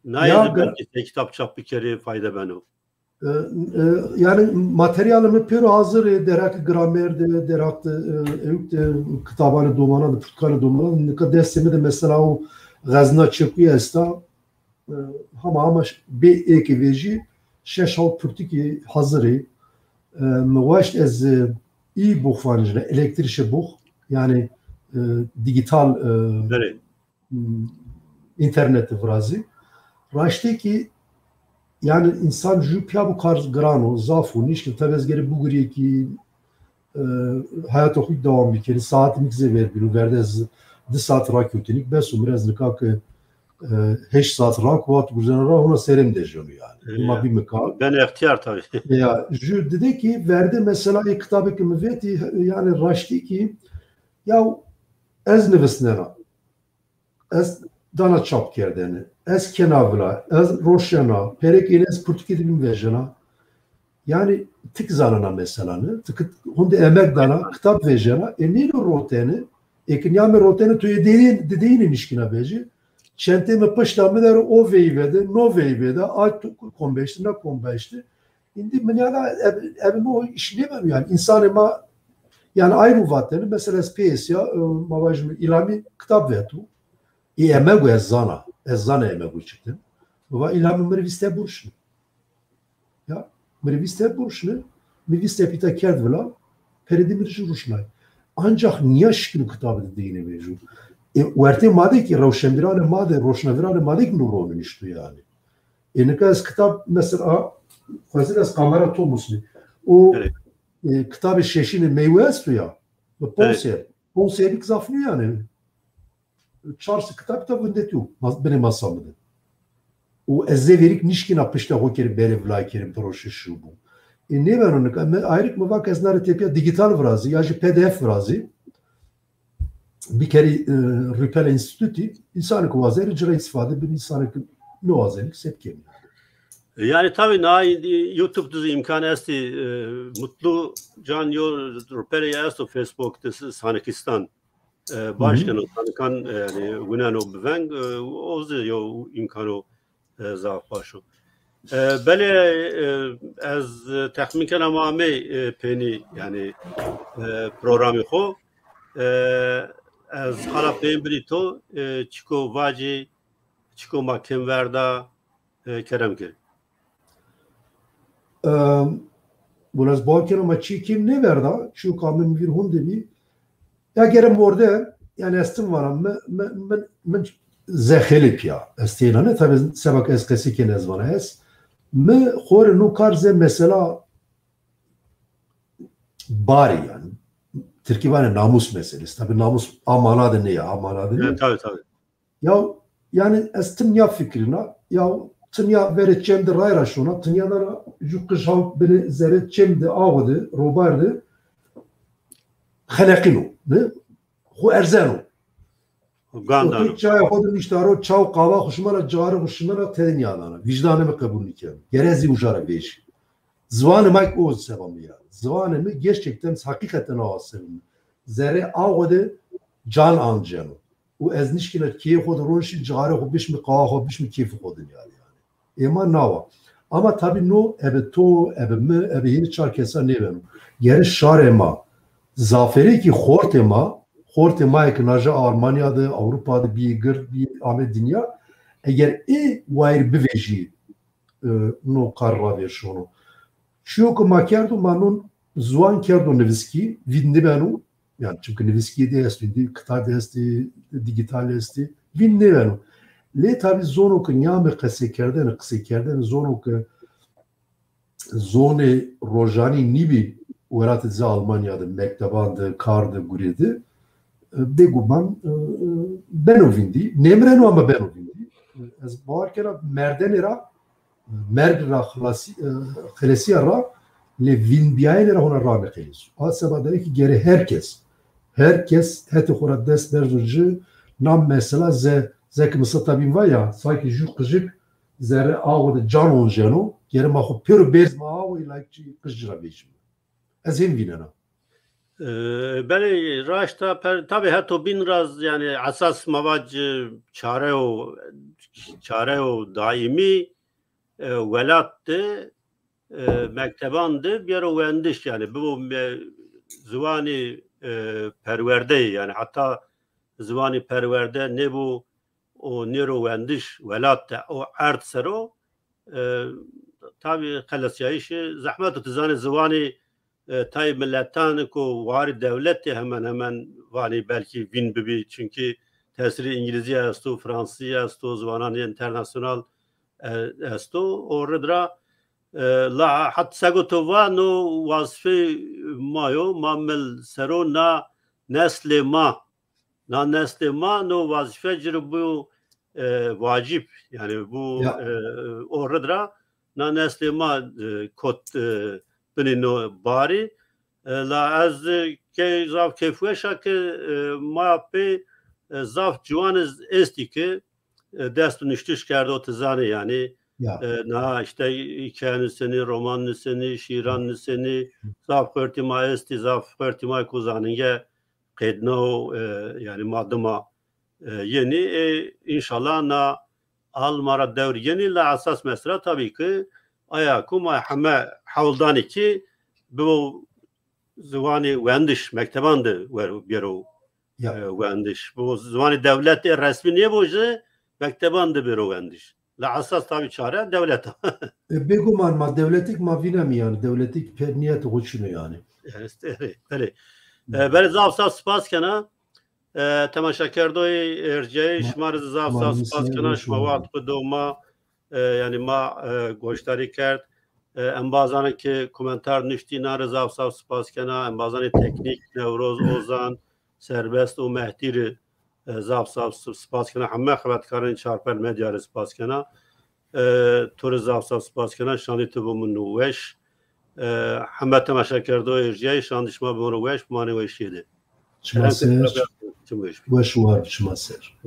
Speaker 1: ne belki kitap çap bir kere fayda beno
Speaker 2: yani materyalimi pero hazır derak gramerde derak kitabını domana tutkanı domana ne kadar destemi de mesela o gazna çıkıyor esta ama bir iki veji şeş alt pürtiki hazırı mıvaşt ez iyi buh fancına elektrikli buh yani digital internet vrazi raşte ki yani insan jupya bu kar grano zafu nişki tebezgeri bu gri ki hayat okuyup devam bir kere saat mikze ver bir verdez 2 saat rak ötenik bes umrez nikak 5 saat rak vat guzana ona serem dejonu yani ma bir mekal
Speaker 1: ben ihtiyar tabii
Speaker 2: ya ju dedi ki verdi mesela kitabı ki müveti yani raşte ki ya ez nivistnena ez dana çap kerdeni ez kenavla ez roşana perek ez purtiki dibim vejana yani tik zanana meselanı tık hunde emek dana kitap vejana neydi roteni ekinyame roteni tüye dediğin ilişkine veji çenteme pıştamı der o veyvede no veyvede ay kombeşti ne kombeşti indi menyada evim o işleyemem yani insanıma yani ayrı vateni mesela space ya mavajım ilami kitap verdu emegu ezana emegu çıktı ve ilami mreviste burşnu ya mreviste burşnu mreviste pita kerdvela peridimirci ruşnay ancak niye şıkkın kitabı dediğini veju verte madde ki roşenvirane madde roşnavirane madde ki nuronu iştu yani nekaz kitap mesela fazilaz kamera tomusni o kitabı şeşini meyve estu ya ve ponsiyelik zaflıyor yani çarşı kitap da vındetiyor benim masamda o ezze verik nişkin apışta hokeri beri vlakerim proje şu bu ne var onu ayrık mı bak eznare tepiya digital vrazi ya pdf vrazi bir kere Rüpel Enstitüsü insanlık vaziyeti icra istifade bir insanlık ne vaziyeti sepkemi
Speaker 1: yani tabii YouTube'da imkan esti mutlu can yo Rüpel esto Facebook'ta Sanakistan başkanı Sanakan yani günano beveng oz yo imkanı zafaşo bele az tahmin kanam ame peni yani programı ho از حالا بین بریتو چیکو واجی چیکو ماکم وردا کرم کرد
Speaker 2: Biraz bakıyorum ama çikim ne verda şu kamın bir hunde bir ya gerem orada yani estim var ama ben zehelik ya estinane tabi sebak eskisi ki nezvana es me xore nu karze mesela bari yani Türkiye namus meselesi. Tabii namus amanadı ne ya? Amanadı ne?
Speaker 1: Evet, tabii.
Speaker 2: Ya yani ez tünya fikrine ya tünya vereceğim de rayra şuna tünyalara ju kışav beni zeretçem de ağıdı robardı halakino ne? Hu erzano.
Speaker 1: Gandano.
Speaker 2: Çay hodun iştaro çav kava hoşmana carı hoşmana tedin yanana. Vicdanımı kabul nikem. Gerezi ujara beş. Zvanımı o sevamı ya. Zvanımı gerçekten hakikaten ağasım. Zere ağıdı can ancanı. و از نشکلت کیف خود روش جاره خود بیش می قاه خود بیش می کیف خود yani. Ama nava. Ama tabii no ebe to ebe mi ebe yeni çar kesa ne benim. Geri şar ema. Zaferi ki xort ema ki naja Almanya'da Avrupa'da bir gır bir ame dünya. Eğer wayr biveji no karra ver şunu. Şu ki makardo manun zuan kardo neviski vidni benu. Yani çünkü neviski de esti, kıta de esti, digital esti. Vin ne venu. Le tabi zonu ki nyame kısa kerden zonu ki zone rojani nibi uğratıcı Almanya'da mektebandı, kardı, guriydi. Beguman ben o vindi. Nemrenu ama ben o vindi. Ez bağırkena merdenera merdra xalesiyara le vin biyayelera ona rağme kıyız. Asaba dedi ki geri herkes heti xora dest berzurcu nam mesela zek mısır tabim var ya sanki ju kıcık zerre ağıdı can onjeno geri mahu pür bez mağı ilakçı kıcıra beşim. Ez hem vinena.
Speaker 1: Beli raşta tabi hatta bin raz yani asas mavac çare o daimi velattı mektebandı bir o vendiş yani bu zuvani perverde yani hatta zuvani perverde ne bu o nero vendiş velattı o art sero tabi kalasyayışı zahmet tuzani zuvani tay milletan ko var devleti hemen vani belki vin bibi çünkü tesiri İngilizce asto Fransızca asto zvanan internasyonal asto oradra la hat sagotova no vasfe mayo mamel sero na nesle ma no vazife bu vacip yani bu oradra na nesle ma kot بنینو باری لا از که زاف کفوشا که ما به زاف جوان استی که دست نشتش کرده و تزانه یعنی نه işte hikayenisini, romanını, şiiranını zaf kırtıma esti, zaf kırtıma kuzanınca kedno yani madıma yeni inşallah na almara devr yeni la asas mesela tabii ki ayakuma hama havldani ki bu zuvani vendiş mektebandı biro vendiş bu zuvani devlet resmi niye boje mektebandı biro vendiş la asas tabi çare devlet
Speaker 2: beguman ma devletik ma vinam yani devletik perniyet uçunu yani
Speaker 1: öyle böyle zavsa spaskana temaşakerdoy erceği şmar zavsa spaskana şmavat kuduma yani ma goştari kert en bazanı ki komentar niştina rızav sav spaskena en bazanı teknik nevroz ozan serbest o mehtiri zav sav spaskena hamme xabatkarın çarper medyarı spaskena tur zav sav spaskena şaniti bu munuveş hamme temaşa kerdo erciye şandışma bu munuveş mani veşiydi
Speaker 2: çmaser veş var çmaser